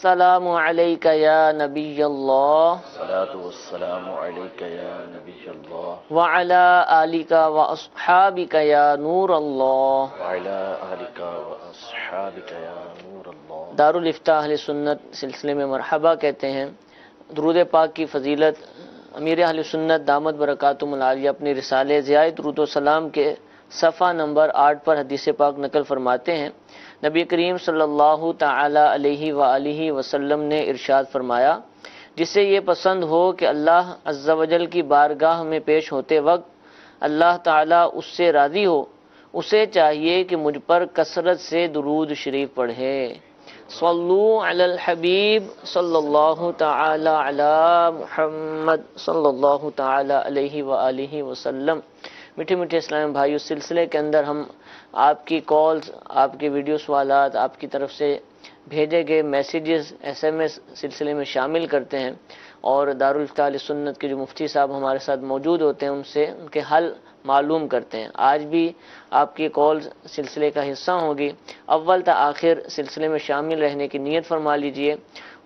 والسلام علیک یا نبی اللہ الصلاۃ والسلام علیک یا نبی اللہ وعلی آلک واصحابک یا نور اللہ وعلی آلک واصحابک یا نور اللہ۔ دارالافتاء اہل سنت سلسلے میں مرحبا کہتے ہیں۔ درود پاک کی فضیلت امیر اہل سنت دامت برکاتہم العالیہ اپنے رسالے ضیاء درود و سلام کے صفحہ نمبر 8 پر حدیث پاک نقل فرماتے ہیں، نبی کریم صلی اللہ تعالی علیہ وآلہ وسلم نے ارشاد فرمایا، جسے یہ پسند ہو کہ اللہ عز و جل کی بارگاہ میں پیش ہوتے وقت اللہ تعالیٰ اس سے راضی ہو، اسے چاہیے کہ مجھ پر کثرت سے درود شریف پڑھے۔ صلو علی الحبیب صلی اللہ تعالی علی محمد صلی اللہ تعالی علیہ وآلہ وسلم۔ میٹھے میٹھے اسلام بھائیو، اس سلسلے کے اندر ہم آپ کی کالز، آپ کے ویڈیو سوالات، آپ کی طرف سے بھیجے گئے میسیجز SMS سلسلے میں شامل کرتے ہیں، اور دارالافتاء اہل سنت کے جو مفتی صاحب ہمارے ساتھ موجود ہوتے ہیں ان سے ان کے حل معلوم کرتے ہیں۔ آج بھی آپ کی کالز سلسلے کا حصہ ہوگی، اول تا آخر سلسلے میں شامل رہنے کی نیت فرما لیجئے،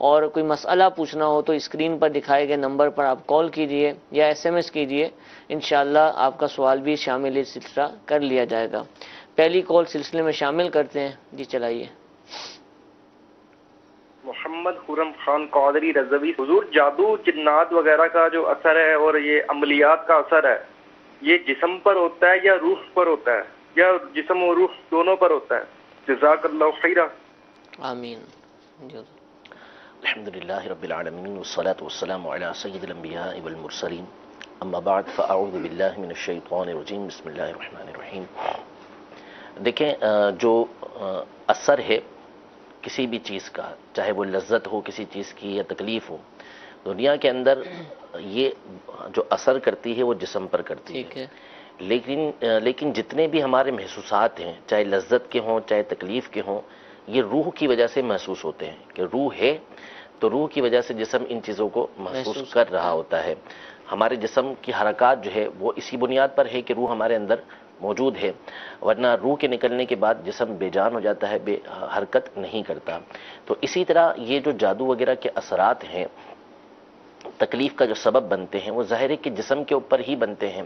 اور کوئی مسئلہ پوچھنا ہو تو اسکرین پر دکھائے گئے نمبر پر آپ کال کیجئے یا SMS کیجئے، انشاءاللہ آپ کا سوال بھی شامل اس سلسلہ کر لیا جائے گا۔ پہلی کال سلسلے میں شامل کرتے ہیں، جی چلائیے۔ محمد خرم خان قادری رضوی، حضور جادو جنات وغیرہ کا جو اثر ہے اور یہ عملیات کا اثر ہے، یہ جسم پر ہوتا ہے یا روح پر ہوتا ہے، یا جسم و روح دونوں پر ہوتا ہے؟ جزاک اللہ خیرہ۔ آمین۔ الحمدللہ رب العالمین والصلاة والسلام علی سید الانبیاء والمرسلین، اما بعد فاعوذ باللہ من الشیطان الرجیم، بسم اللہ الرحمن الرحیم۔ دیکھیں، جو اثر ہے کسی بھی چیز کا، چاہے وہ لذت ہو کسی چیز کی یا تکلیف ہو، دنیا کے اندر یہ جو اثر کرتی ہے وہ جسم پر کرتی ہے، لیکن جتنے بھی ہمارے محسوسات ہیں، چاہے لذت کے ہوں چاہے تکلیف کے ہوں، یہ روح کی وجہ سے محسوس ہوتے ہیں، کہ روح ہے تو روح کی وجہ سے جسم ان چیزوں کو محسوس کر رہا ہوتا ہے۔ ہمارے جسم کی حرکات جو ہے وہ اسی بنیاد پر ہے کہ روح ہمارے اندر موجود ہے، ورنہ روح کے نکلنے کے بعد جسم بے جان ہو جاتا ہے، بے حرکت نہیں کرتا۔ تو اسی طرح یہ جو جادو وغیرہ کے اثرات ہیں، تکلیف کا جو سبب بنتے ہیں، وہ ظاہر ہے کہ جسم کے اوپر ہی بنتے ہیں۔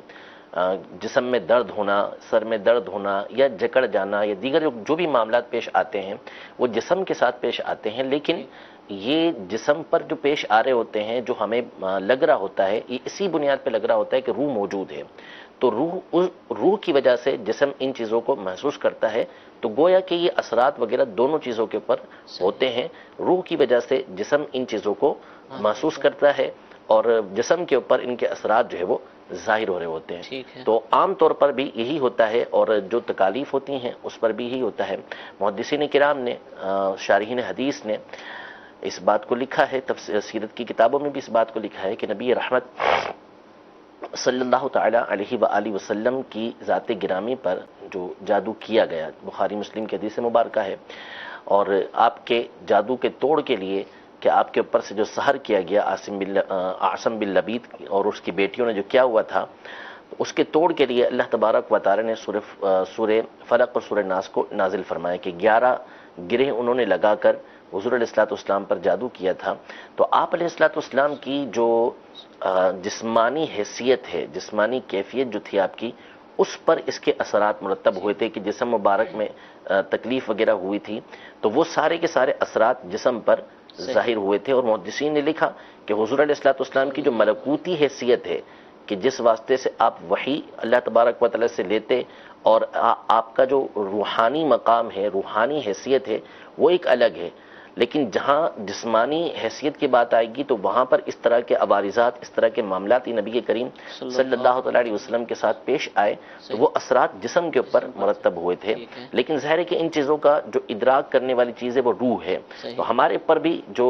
جسم میں درد ہونا، سر میں درد ہونا یا جکڑ جانا یا دیگر جو بھی معاملات پیش آتے ہیں وہ جسم کے ساتھ پیش آتے ہیں، لیکن یہ جسم پر جو پیش آ رہے ہوتے ہیں، جو ہمیں لگ رہا ہوتا ہے، یہ اسی بنیاد پہ لگ رہا ہوتا ہے کہ روح موجود ہے، تو روح کی وجہ سے جسم ان چیزوں کو محسوس کرتا ہے۔ تو گویا کہ یہ اثرات وغیرہ دونوں چیزوں کے اوپر ہوتے ہیں، روح کی وجہ سے جسم ان چیزوں کو محسوس کرتا ہے، اور جسم کے اوپر ان کے اثرات جو ہے وہ ظاہر ہو رہے ہوتے ہیں۔ تو عام طور پر بھی یہی ہوتا ہے، اور جو تکالیف ہوتی ہیں اس پر بھی یہی ہوتا ہے۔ محدثین کرام نے، شارحین حدیث نے اس بات کو لکھا ہے، سیرت کی کتابوں میں بھی اس بات کو لکھا ہے کہ نبی رحمت صلی اللہ تعالی علیہ وآلہ وسلم کی ذات گرامی پر جو جادو کیا گیا، بخاری مسلم کی حدیث مبارکہ ہے، اور آپ کے جادو کے توڑ کے لیے کہ آپ کے اوپر سے جو سحر کیا گیا عاصم بن لبید اور اس کی بیٹیوں نے جو کیا ہوا تھا، اس کے توڑ کے لیے اللہ تبارک و تعالی نے سورہ فلق اور سورہ ناس کو نازل فرمایا کہ 11 گرہ انہوں نے لگا کر حضور علیہ الصلوۃ والسلام پر جادو کیا تھا۔ تو آپ علیہ الصلوۃ والسلام کی جو جسمانی حیثیت ہے، جسمانی کیفیت جو تھی آپ کی، اس پر اس کے اثرات مرتب ہوئے تھے کہ جسم مبارک میں تکلیف وغیرہ ہوئی تھی، تو وہ سارے کے سارے اثرات جسم پر ظاہر ہوئے تھے۔ اور محدثین نے لکھا کہ حضور علیہ الصلوۃ والسلام کی جو ملکوتی حیثیت ہے، کہ جس واسطے سے آپ وحی اللہ تبارک و تعالی سے لیتے، اور آپ کا جو روحانی مقام ہے، روحانی حیثیت ہے، وہ ایک الگ ہے، لیکن جہاں جسمانی حیثیت کی بات آئے گی تو وہاں پر اس طرح کے عوارضات، اس طرح کے معاملات نبی کریم صلی اللہ تعالی علیہ وسلم کے ساتھ پیش آئے، تو وہ اثرات جسم کے اوپر مرتب ہوئے تھے۔ لیکن ظاہر ہے کہ ان چیزوں کا جو ادراک کرنے والی چیز ہے وہ روح ہے، تو ہمارے اوپر بھی جو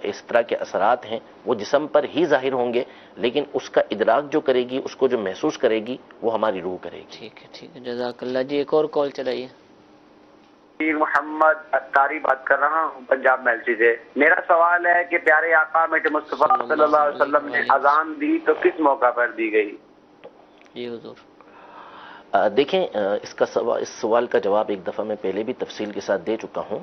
اس طرح کے اثرات ہیں وہ جسم پر ہی ظاہر ہوں گے، لیکن اس کا ادراک جو کرے گی، اس کو جو محسوس کرے گی، وہ ہماری روح کرے گی۔ ٹھیک ہے، جزاک اللہ جی۔ ایک اور کال چلائیے۔ محمد اتاری بات کر رہا ہوں پنجاب میلچی سے۔ میرا سوال ہے کہ پیارے آقا محمد مصطفیٰ صلی اللہ علیہ وسلم نے اذان دی تو کس موقع پر دی گئی؟ جی حضور۔ دیکھیں، اس سوال کا جواب ایک دفعہ میں پہلے بھی تفصیل کے ساتھ دے چکا ہوں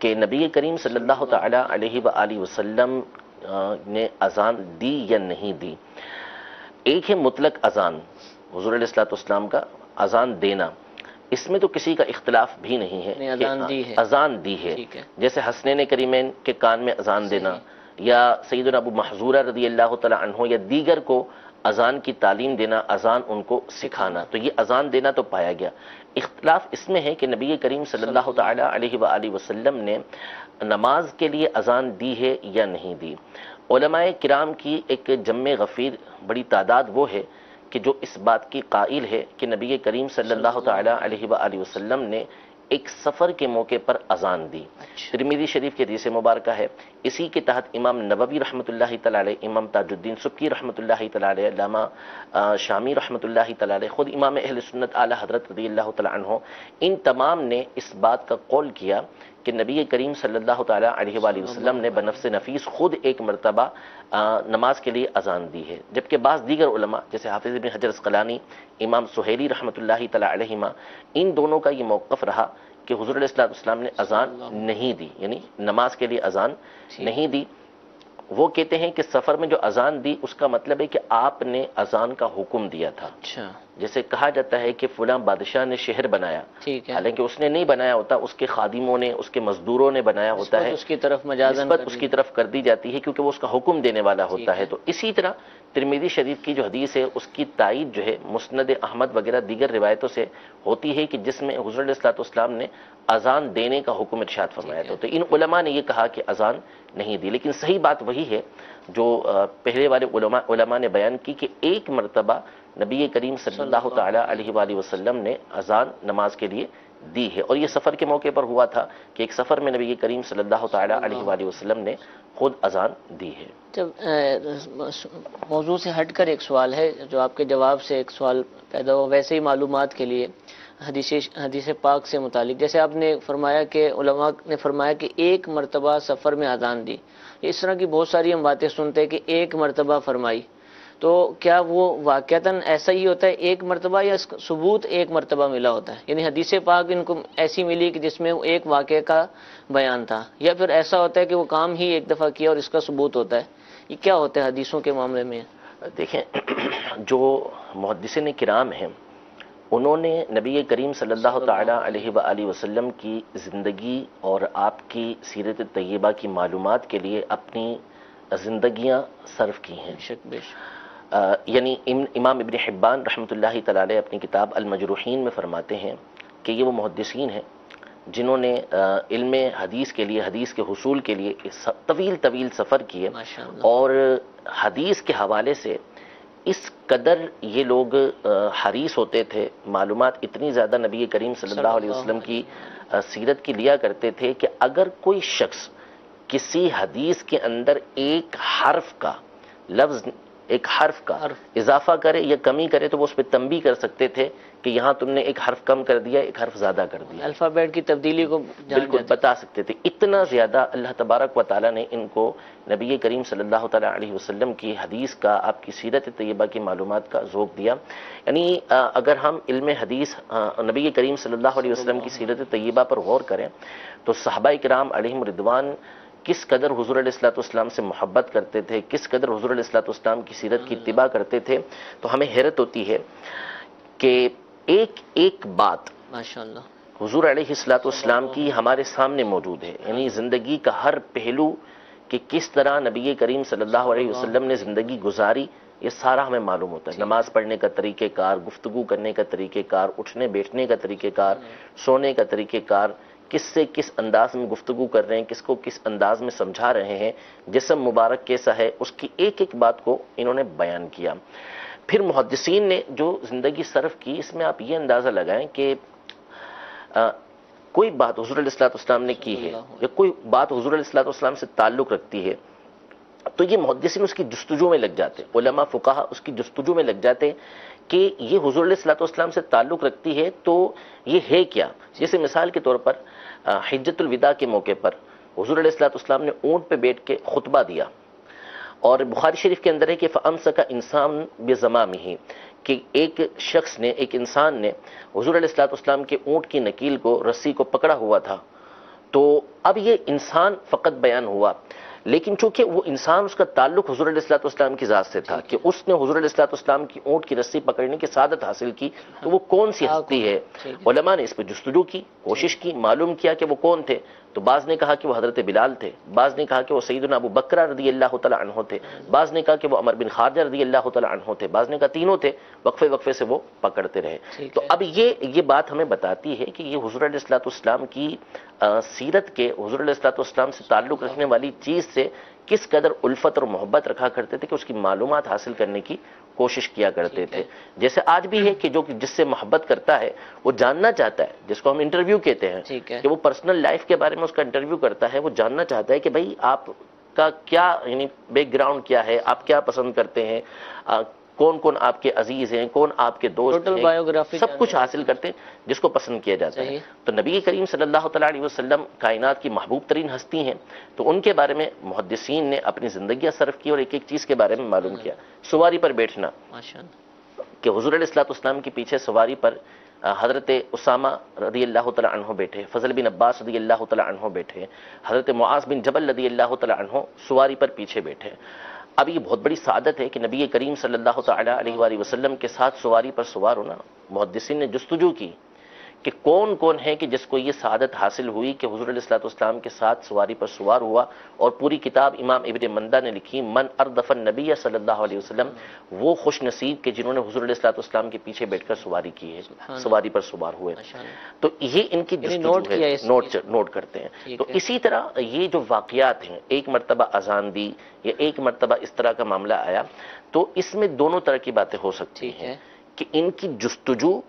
کہ نبی کریم صلی اللہ تعالی علیہ وآلہ وسلم نے اذان دی یا نہیں دی. ایک ہے مطلق اذان، حضور علیہ الصلوۃ والسلام کا اذان دینا، اس میں تو کسی کا اختلاف بھی نہیں ہے کہ اذان دی ہے. جیسے حسنین کریمین کے کان میں اذان دینا، یا سیدنا ابو محذورہ رضی اللہ تعالی عنہ یا دیگر کو اذان کی تعلیم دینا، اذان ان کو سکھانا، تو یہ اذان دینا تو پایا گیا. اختلاف اس میں ہے کہ نبی کریم صلی اللہ تعالی علیہ وآلہ وسلم نے نماز کے لیے اذان دی ہے یا نہیں دی. علماء کرام کی ایک جمع غفیر بڑی تعداد وہ ہے کہ جو اس بات کی قائل ہے کہ نبی کریم صلی اللہ تعالی علیہ وآلہ وسلم نے ایک سفر کے موقع پر اذان دی. ترمذی شریف کی حدیث مبارکہ ہے. اسی کے تحت امام نووی رحمۃ اللہ تعالی علیہ، امام تاج الدین سبکی رحمۃ اللہ تعالی علیہ، علامہ شامی رحمۃ اللہ تعالی علیہ، خود امام اہل سنت اعلی حضرت رضی اللہ تعالی عنہ، ان تمام نے اس بات کا قول کیا کہ نبی کریم صلی اللہ تعالی علیہ وآلہ وسلم نے بنفس نفیس خود ایک مرتبہ نماز کے لیے اذان دی ہے. جبکہ بعض دیگر علماء جیسے حافظ ابن حجر اسقلانی، امام سہیلی رحمۃ اللہ تعالی علیہما، ان دونوں کا یہ موقف رہا کہ حضور علیہ السلام نے اذان نہیں دی، یعنی نماز کے لیے اذان نہیں دی. وہ کہتے ہیں کہ سفر میں جو اذان دی اس کا مطلب ہے کہ آپ نے اذان کا حکم دیا تھا. جیسے کہا جاتا ہے کہ فلاں بادشاہ نے شہر بنایا، حالانکہ اس نے نہیں بنایا ہوتا، اس کے خادموں نے، اس کے مزدوروں نے بنایا ہوتا ہے، اس کی طرف مجازن نسبت اس کی طرف کر دی جاتی ہے کیونکہ وہ اس کا حکم دینے والا ہوتا ہے. تو اسی طرح ترمذی شریف کی جو حدیث ہے اس کی تائید جو ہے مسند احمد وغیرہ دیگر روایتوں سے ہوتی ہے کہ جس میں حضور علیہ الصلوۃ والسلام نے اذان دینے کا حکم ارشاد فرمایا تھا. تو ان علماء نے یہ کہا کہ اذان نہیں دی، لیکن صحیح بات وہی ہے جو پہلے والے علماء نے بیان کی کہ ایک مرتبہ نبی کریم صلی اللہ تعالی علیہ وآلہ وسلم نے اذان نماز کے لیے دی ہے، اور یہ سفر کے موقع پر ہوا تھا کہ ایک سفر میں نبی کریم صلی اللہ تعالی علیہ وآلہ وسلم نے خود اذان دی ہے. جب موضوع سے ہٹ کر ایک سوال ہے جو آپ کے جواب سے ایک سوال پیدا ہوا، ویسے ہی معلومات کے لیے حدیث پاک سے متعلق، جیسے آپ نے فرمایا کہ علماء نے فرمایا کہ ایک مرتبہ سفر میں اذان دی، اس طرح کی بہت ساری ہم باتیں سنتے ہیں کہ ایک مرتبہ فرمائی، تو کیا وہ واقعتاً ایسا ہی ہوتا ہے ایک مرتبہ، یا اس کا ثبوت ایک مرتبہ ملا ہوتا ہے؟ یعنی حدیث پاک ان کو ایسی ملی کہ جس میں ایک واقعے کا بیان تھا، یا پھر ایسا ہوتا ہے کہ وہ کام ہی ایک دفعہ کیا اور اس کا ثبوت ہوتا ہے؟ یہ کیا ہوتا ہے حدیثوں کے معاملے میں؟ دیکھیں، جو محدثین کرام ہیں انہوں نے نبی کریم صلی اللہ تعالی علیہ وآلہ وسلم کی زندگی اور آپ کی سیرت طیبہ کی معلومات کے لیے اپنی زندگیاں صرف کی ہیں. یعنی امام ابن حبان رحمۃ اللہ تعالی علیہ اپنی کتاب المجروحین میں فرماتے ہیں کہ یہ وہ محدثین ہیں جنہوں نے علم حدیث کے لیے، حدیث کے حصول کے لیے طویل سفر کیے، اور حدیث کے حوالے سے اس قدر یہ لوگ حریص ہوتے تھے، معلومات اتنی زیادہ نبی کریم صلی اللہ علیہ وسلم کی سیرت کی لیا کرتے تھے کہ اگر کوئی شخص کسی حدیث کے اندر ایک حرف کا لفظ، ایک حرف کا اضافہ کرے یا کمی کرے تو وہ اس پہ تنبیہ کر سکتے تھے کہ یہاں تم نے ایک حرف کم کر دیا، ایک حرف زیادہ کر دیا، الفابیٹ کی تبدیلی کو بالکل بتا سکتے تھے. اتنا زیادہ اللہ تبارک و تعالیٰ نے ان کو نبی کریم صلی اللہ تعالیٰ علیہ وسلم کی حدیث کا، آپ کی سیرت طیبہ کی معلومات کا ذوق دیا. یعنی اگر ہم علم حدیث نبی کریم صلی اللہ علیہ وسلم کی سیرت طیبہ پر غور کریں تو صحابہ کرام علیہم رضوان کس قدر حضور علیہ الصلوۃ والسلام سے محبت کرتے تھے، کس قدر حضور علیہ الصلوۃ والسلام کی سیرت کی اتباع کرتے تھے، تو ہمیں حیرت ہوتی ہے کہ ایک بات ماشاءاللہ حضور علیہ الصلوۃ والسلام کی ہمارے سامنے موجود ہے. یعنی زندگی کا ہر پہلو کہ کس طرح نبی کریم صلی اللہ علیہ وسلم نے زندگی گزاری، یہ سارا ہمیں معلوم ہوتا ہے. نماز پڑھنے کا طریقہ کار، گفتگو کرنے کا طریقہ کار، اٹھنے بیٹھنے کا طریقہ کار، سونے کا طریقہ کار، کس سے کس انداز میں گفتگو کر رہے ہیں، کس کو کس انداز میں سمجھا رہے ہیں، جسم مبارک کیسا ہے، اس کی ایک بات کو انہوں نے بیان کیا. پھر محدثین نے جو زندگی صرف کی، اس میں آپ یہ اندازہ لگائیں کہ کوئی بات حضور علیہ الصلوۃ والسلام نے کی ہے یا کوئی بات حضور علیہ الصلوۃ والسلام سے تعلق رکھتی ہے تو یہ محدثین اس کی جستجو میں لگ جاتے، علماء فقہا اس کی جستجو میں لگ جاتے کہ یہ حضور علیہ الصلوۃ والسلام سے تعلق رکھتی ہے تو یہ ہے کیا. جیسے مثال کے طور پر حجۃ الوداع کے موقع پر حضور علیہ الصلوۃ والسلام نے اونٹ پہ بیٹھ کے خطبہ دیا، اور بخاری شریف کے اندر ہے کہ فَأَمْسَكَ إِنسَانٌ بِزَمَامِهِ کہ ایک شخص نے، ایک انسان نے حضور علیہ الصلوۃ والسلام کے اونٹ کی نکیل کو، رسی کو پکڑا ہوا تھا، تو اب یہ انسان فقط بیان ہوا، لیکن چونکہ وہ انسان، اس کا تعلق حضور علیہ الصلوۃ والسلام کی ذات سے تھا کہ اس نے حضور علیہ الصلوۃ والسلام کی اونٹ کی رسی پکڑنے کی سعادت حاصل کی، تو وہ کون سی ہستی ہے؟ علماء نے اس پہ جستجو کی، کوشش کی، معلوم کیا کہ وہ کون تھے. تو بعض نے کہا کہ وہ حضرت بلال تھے، بعض نے کہا کہ وہ سیدنا ابو بکر رضی اللہ تعالی عنہ تھے، بعض نے کہا کہ وہ عمر بن خارجہ رضی اللہ تعالی عنہ تھے، بعض نے کہا تینوں تھے. وقفے وقفے سے وہ پکڑتے رہے. تو اب یہ بات ہمیں بتاتی ہے کہ یہ حضور علیہ الصلوۃ والسلام کی سیرت کے، حضور علیہ الصلوۃ والسلام سے تعلق رکھنے والی چیز سے کس قدر الفت اور محبت رکھا کرتے تھے کہ اس کی معلومات حاصل کرنے کی کوشش کیا کرتے تھے. جیسے آج بھی ہے کہ جو جس سے محبت کرتا ہے وہ جاننا چاہتا ہے، جس کو ہم انٹرویو کہتے ہیں کہ وہ پرسنل لائف کے بارے میں اس کا انٹرویو کرتا ہے، وہ جاننا چاہتا ہے کہ بھئی آپ کا کیا یعنی بیک گراؤنڈ کیا ہے، آپ کیا پسند کرتے ہیں، کون کون آپ کے عزیز ہیں، کون آپ کے دوست ہیں، سب کچھ حاصل کرتے ہیں جس کو پسند کیا جاتا ہے. تو نبی کریم صلی اللہ تعالیٰ علیہ وسلم کائنات کی محبوب ترین ہستی ہیں، تو ان کے بارے میں محدثین نے اپنی زندگیاں صرف کی اور ایک ایک چیز کے بارے میں معلوم کیا. سواری پر بیٹھنا، کہ حضور علیہ الصلوۃ والسلام کے پیچھے سواری پر حضرت اسامہ رضی اللہ تعالیٰ عنہ بیٹھے، فضل بن عباس رضی اللہ تعالیٰ عنہ بیٹھے، حضرت معاذ بن جبل رضی اللہ تعالیٰ عنہ سواری پر پیچھے بیٹھے. اب یہ بہت بڑی سعادت ہے کہ نبی کریم صلی اللہ تعالیٰ علیہ وآلہ وسلم کے ساتھ سواری پر سوار ہونا. محدثین نے جستجو کی کہ کون کون ہے کہ جس کو یہ سعادت حاصل ہوئی کہ حضور علیہ الصلوۃ والسلام کے ساتھ سواری پر سوار ہوا. اور پوری کتاب امام ابن مندہ نے لکھی، من اردف النبی صلی اللہ علیہ وسلم، وہ خوش نصیب کہ جنہوں نے حضور علیہ الصلوۃ والسلام کے پیچھے بیٹھ کر سواری کی ہے، سواری پر سوار ہوئے. تو یہ ان کی جستجو ہے، نوٹ کرتے ہیں. تو اسی طرح یہ جو واقعات ہیں، ایک مرتبہ اذان دی یا ایک مرتبہ اس طرح کا معاملہ آیا، تو اس میں دونوں طرح کی باتیں ہو سکتی ہیں کہ ان کی جستجو،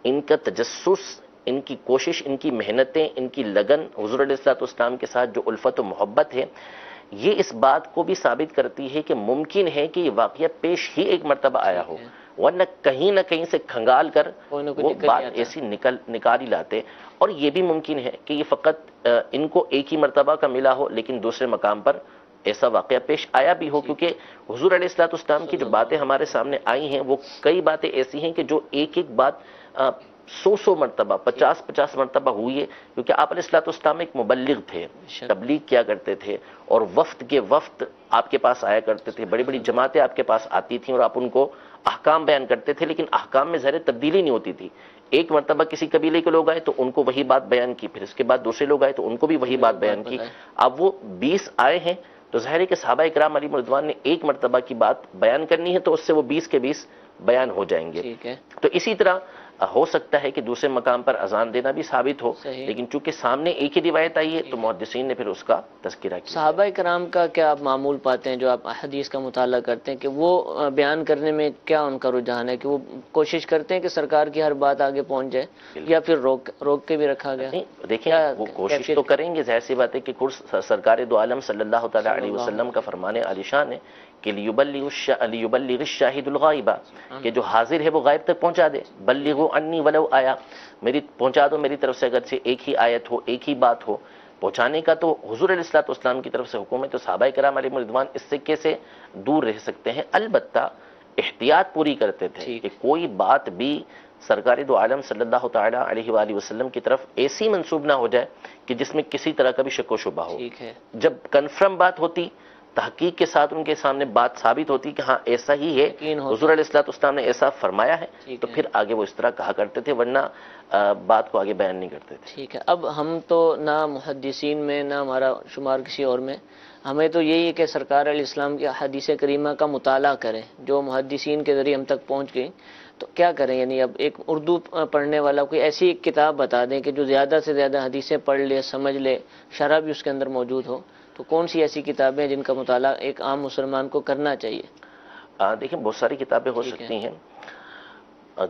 ان کا تجسس، ان کی کوشش، ان کی محنتیں، ان کی لگن، حضور علیہ الصلوۃ والسلام کے ساتھ جو الفت و محبت ہے، یہ اس بات کو بھی ثابت کرتی ہے کہ ممکن ہے کہ یہ واقعہ پیش ہی ایک مرتبہ آیا ہو، ورنہ کہیں نہ کہیں سے کھنگال کر وہ بات ایسی نکال ہی لاتے. اور یہ بھی ممکن ہے کہ یہ فقط ان کو ایک ہی مرتبہ کا ملا ہو، لیکن دوسرے مقام پر ایسا واقعہ پیش آیا بھی ہو، کیونکہ حضور علیہ الصلوۃ والسلام کی جو باتیں ہمارے سامنے آئی ہیں وہ کئی باتیں ایسی ہیں کہ جو ایک ایک بات 100 مرتبہ، 50 مرتبہ ہوئی ہے. کیونکہ آپ علیہ الصلوۃ والسلام ایک مبلغ تھے، تبلیغ کیا کرتے تھے، اور وفد کے وفد آپ کے پاس آیا کرتے تھے، بڑی بڑی جماعتیں آپ کے پاس آتی تھیں اور آپ ان کو احکام بیان کرتے تھے، لیکن احکام میں ظاہر تبدیلی نہیں ہوتی تھی. ایک مرتبہ کسی قبیلے کے لوگ آئے تو ان کو وہی بات بیان کی، پھر اس کے بعد دوسرے لوگ آئے تو ان کو بھی وہی بات بیان کی. اب وہ 20 آئے ہیں تو ظاہر ہے کہ صحابہ اکرام علیہم رضوان نے ایک مرتبہ کی بات بیان کرنی ہے تو اس سے وہ 20 کے 20 بیان ہو جائیں گے. تو اسی طرح ہو سکتا ہے کہ دوسرے مقام پر اذان دینا بھی ثابت ہو، لیکن چونکہ سامنے ایک ہی روایت آئی ہے تو محدثین نے پھر اس کا تذکرہ کیا. صحابہ کرام کا کیا آپ معمول پاتے ہیں جو آپ حدیث کا مطالعہ کرتے ہیں کہ وہ بیان کرنے میں کیا ان کا رجحان ہے، کہ وہ کوشش کرتے ہیں کہ سرکار کی ہر بات آگے پہنچ جائے، یا پھر روک کے بھی رکھا گیا؟ دیکھیں وہ کوشش تو کریں گے، ظاہر سی بات ہے کہ سرکار دو عالم صلی اللہ تعالیٰ علیہ وسلم کا فرمان عالی شان ہے کہ لیبلغ الشاہد الغائب، کہ جو حاضر ہے وہ غائب تک پہنچا دے. بلغوا انی ولو آیا، میری پہنچا دو میری طرف سے، اگرچہ ایک ہی آیت ہو، ایک ہی بات ہو. پہنچانے کا تو حضور علیہ الصلوۃ والسلام کی طرف سے حکم ہے، تو صحابہ کرام علیہم رضوان اس سکے سے دور رہ سکتے ہیں. البتہ احتیاط پوری کرتے تھے کہ کوئی بات بھی سرکار دو عالم صلی اللہ تعالیٰ علیہ وآلہ وسلم کی طرف ایسی منسوب نہ ہو جائے کہ جس میں کسی طرح کا بھی شک و شبہ ہو. جب کنفرم بات ہوتی، تحقیق کے ساتھ ان کے سامنے بات ثابت ہوتی کہ ہاں ایسا ہی ہے، حضور علیہ الصلوۃ والسلام نے ایسا فرمایا ہے، تو پھر آگے وہ اس طرح کہا کرتے تھے، ورنہ بات کو آگے بیان نہیں کرتے تھے. ٹھیک ہے. اب ہم تو نہ محدثین میں نہ ہمارا شمار کسی اور میں، ہمیں تو یہی ہے کہ سرکار علیہ السلام کی حدیث کریمہ کا مطالعہ کریں جو محدثین کے ذریعے ہم تک پہنچ گئی. تو کیا کریں؟ یعنی اب ایک اردو پڑھنے والا کوئی ایسی ایک کتاب بتا دیں کہ جو زیادہ سے زیادہ حدیثیں پڑھ لے، سمجھ لے، شرح بھی اس کے اندر موجود ہو. تو کون سی ایسی کتابیں جن کا مطالعہ ایک عام مسلمان کو کرنا چاہیے؟ دیکھیں بہت ساری کتابیں ہو سکتی ہیں.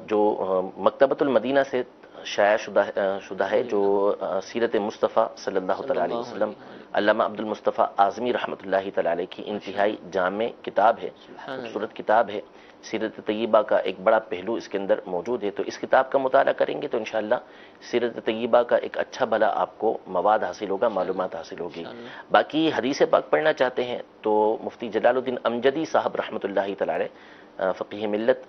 جو مکتبۃ المدینہ سے شائع شدہ ہے، جو سیرت مصطفیٰ صلی اللہ تعالیٰ علیہ وسلم، علامہ عبد المصطفیٰ اعظمی رحمۃ اللہ تعالیٰ علیہ کی انتہائی جامع کتاب ہے، خوبصورت کتاب ہے. سیرت طیبہ کا ایک بڑا پہلو اس کے اندر موجود ہے. تو اس کتاب کا مطالعہ کریں گے تو انشاءاللہ سیرت طیبہ کا ایک اچھا بھلا آپ کو مواد حاصل ہوگا، معلومات حاصل ہوگی. باقی حدیث پاک پڑھنا چاہتے ہیں تو مفتی جلال الدین امجدی صاحب رحمۃ اللہ تعالی علیہ، فقیہ ملت،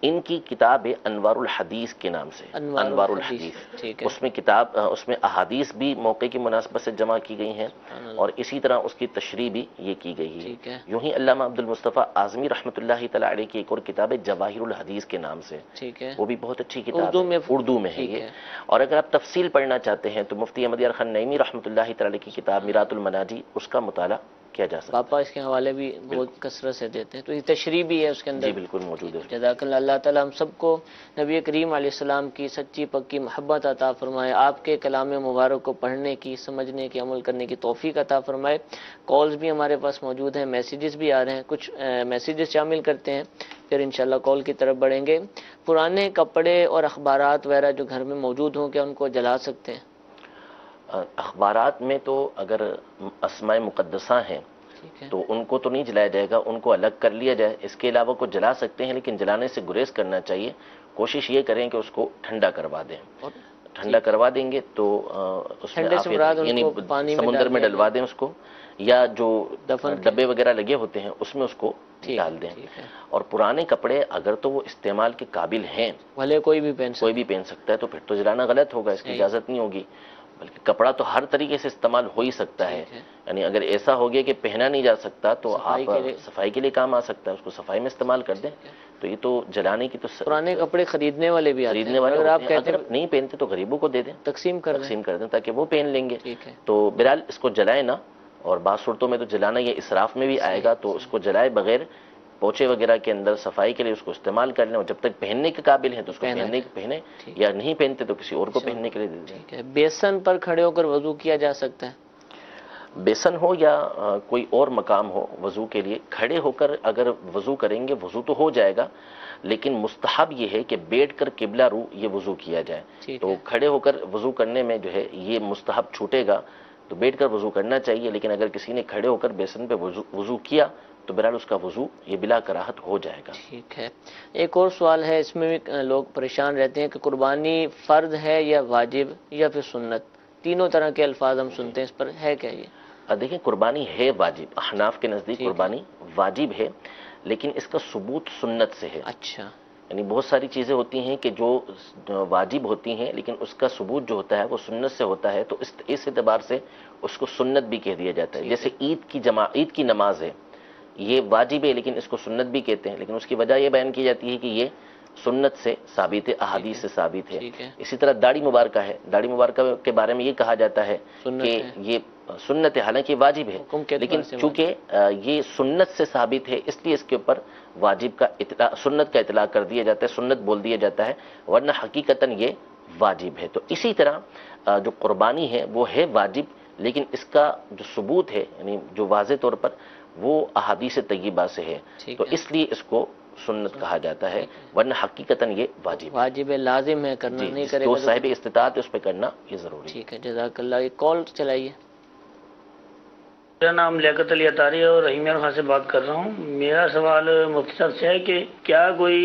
ان کی کتاب ہے انوار الحدیث کے نام سے، انوار الحدیث، ٹھیک ہے، اس میں کتاب اس میں احادیث بھی موقع کی مناسبت سے جمع کی گئی ہیں اور اسی طرح اس کی تشریح بھی یہ کی گئی ہے۔ ٹھیک ہے، یوں ہی علامہ عبد المصطفیٰ اعظمی رحمۃ اللہ تعالی علیہ کی ایک اور کتاب ہے جواہر الحدیث کے نام سے، ٹھیک ہے، وہ بھی بہت اچھی کتاب اردو ہے، میں، اردو میں ہے ٹھیک یہ۔ ہے، اور اگر آپ تفصیل پڑھنا چاہتے ہیں تو مفتی احمد یار خان نعیمی رحمۃ اللہ تعالی علیہ کی کتاب میرات المناجی، اس کا مطالعہ کیا جا سکتا ہے۔ پاپا اس کے حوالے بھی بہت کثرت سے دیتے ہیں، تو یہ تشریح بھی ہے اس کے اندر۔ جی بالکل موجود ہے۔ جزاک اللہ، اللہ تعالیٰ ہم سب کو نبی کریم علیہ السلام کی سچی پکی محبت عطا فرمائے، آپ کے کلام مبارک کو پڑھنے کی، سمجھنے کی، عمل کرنے کی توفیق عطا فرمائے۔ کالز بھی ہمارے پاس موجود ہیں، میسیجز بھی آ رہے ہیں، کچھ میسیجز شامل کرتے ہیں پھر انشاءاللہ کال کی طرف بڑھیں گے۔ پرانے کپڑے اور اخبارات وغیرہ جو گھر میں موجود ہوں کیا ان کو جلا سکتے ہیں؟ اخبارات میں تو اگر اسماء مقدسہ ہیں ٹھیک ہے، تو ان کو تو نہیں جلایا جائے گا، ان کو الگ کر لیا جائے، اس کے علاوہ کو جلا سکتے ہیں لیکن جلانے سے گریز کرنا چاہیے، کوشش یہ کریں کہ اس کو ٹھنڈا کروا دیں، اور ٹھنڈا کروا دیں گے تو اس میں ٹھنڈے سے مراد ان یعنی کو پانی میں سمندر میں ڈال ڈلوا دیں اس کو، یا جو دفن کے ڈبے وغیرہ لگے ہوتے ہیں اس میں اس کو ڈال دیں۔ ٹھیک ہے، اور پرانے کپڑے اگر تو وہ استعمال کے قابل ہیں، بھلے کوئی بھی پہن کوئی سکے، بھی پہن سکتا ہے، تو پھر تو جلانا غلط ہوگا، اس کی صحیح۔ اجازت نہیں ہوگی، بلکہ کپڑا تو ہر طریقے سے استعمال ہو ہی سکتا ہے، ٹھیک ہے، یعنی اگر ایسا ہو گیا کہ پہنا نہیں جا سکتا تو صفائی آپ کے لیے، صفائی کے لیے کام آ سکتا ہے، اس کو صفائی میں استعمال کر دیں، تو یہ تو جلانے کی تو پرانے کپڑے خریدنے والے بھی آتے خریدنے ہیں، والے اگر آپ ہوتے ہیں، کہتے اگر ہیں نہیں پہنتے تو غریبوں کو دے دیں، تقسیم کر دیں، تقسیم کر دیں تاکہ وہ پہن لیں گے۔ ٹھیک ہے، تو بہرحال اس کو جلائے نہ، اور بعض صورتوں میں تو جلانا یہ اسراف میں بھی آئے گا، تو اس کو جلائے بغیر پوچے وغیرہ کے اندر صفائی کے لیے اس کو استعمال کر لیں، اور جب تک پہننے کے قابل ہیں تو اس کو پہنے، یا نہیں پہنتے تو کسی اور کو پہننے کے لیے دے دیں۔ ٹھیک ہے، بیسن پر کھڑے ہو کر وضو کیا جا سکتا ہے؟ بیسن ہو یا کوئی اور مقام ہو وضو کے لیے، کھڑے ہو کر اگر وضو کریں گے وضو تو ہو جائے گا، لیکن مستحب یہ ہے کہ بیٹھ کر قبلہ رو یہ وضو کیا جائے، ٹھیک تو ہے، کھڑے ہو کر وضو کرنے میں جو ہے یہ مستحب چھوٹے گا، تو بیٹھ کر وضو کرنا چاہیے، لیکن اگر کسی نے کھڑے ہو کر بیسن پہ وضو کیا تو بہرحال اس کا وضو یہ بلا کراہت ہو جائے گا۔ ٹھیک ہے، ایک اور سوال ہے، اس میں بھی لوگ پریشان رہتے ہیں کہ قربانی فرض ہے یا واجب یا پھر سنت، تینوں طرح کے الفاظ ہم سنتے ہیں، اس پر ہے کیا یہ؟ دیکھیں قربانی ہے واجب، احناف کے نزدیک قربانی واجب ہے، لیکن اس کا ثبوت سنت سے ہے۔ اچھا، یعنی بہت ساری چیزیں ہوتی ہیں کہ جو واجب ہوتی ہیں لیکن اس کا ثبوت جو ہوتا ہے وہ سنت سے ہوتا ہے، تو اس اعتبار سے اس کو سنت بھی کہہ دیا جاتا ہے۔ جیسے عید کی نماز ہے، یہ واجب ہے لیکن اس کو سنت بھی کہتے ہیں، لیکن اس کی وجہ یہ بیان کی جاتی ہے کہ یہ سنت سے ثابت ہے، احادیث سے ثابت ہے۔ اسی طرح داڑھی مبارکہ ہے، داڑھی مبارکہ کے بارے میں یہ کہا جاتا ہے کہ یہ سنت ہے، حالانکہ واجب ہے، لیکن چونکہ یہ سنت سے ثابت ہے اس لیے اس کے اوپر واجب کا سنت کا اطلاق کر دیا جاتا ہے، سنت بول دیا جاتا ہے، ورنہ حقیقتاً یہ واجب ہے۔ تو اسی طرح جو قربانی ہے وہ ہے واجب، لیکن اس کا جو ثبوت ہے یعنی جو واضح طور پر وہ احادیث طیبہ سے ہے، تو اس لیے اس کو سنت کہا جاتا ہے، ورنہ حقیقتاً یہ واجب ہے، واجب ہے، لازم ہے کرنا، نہیں کرے جو گا صاحب استطاعت ہے اس پہ کرنا یہ ضروری ہے۔ ٹھیک ہے، جزاک اللہ۔ ایک کال چلائیے۔ میرا نام لیاقت علی اطاری ہے اور رحیم خان سے بات کر رہا ہوں۔ میرا سوال مفتی صاحب سے ہے کہ کیا کوئی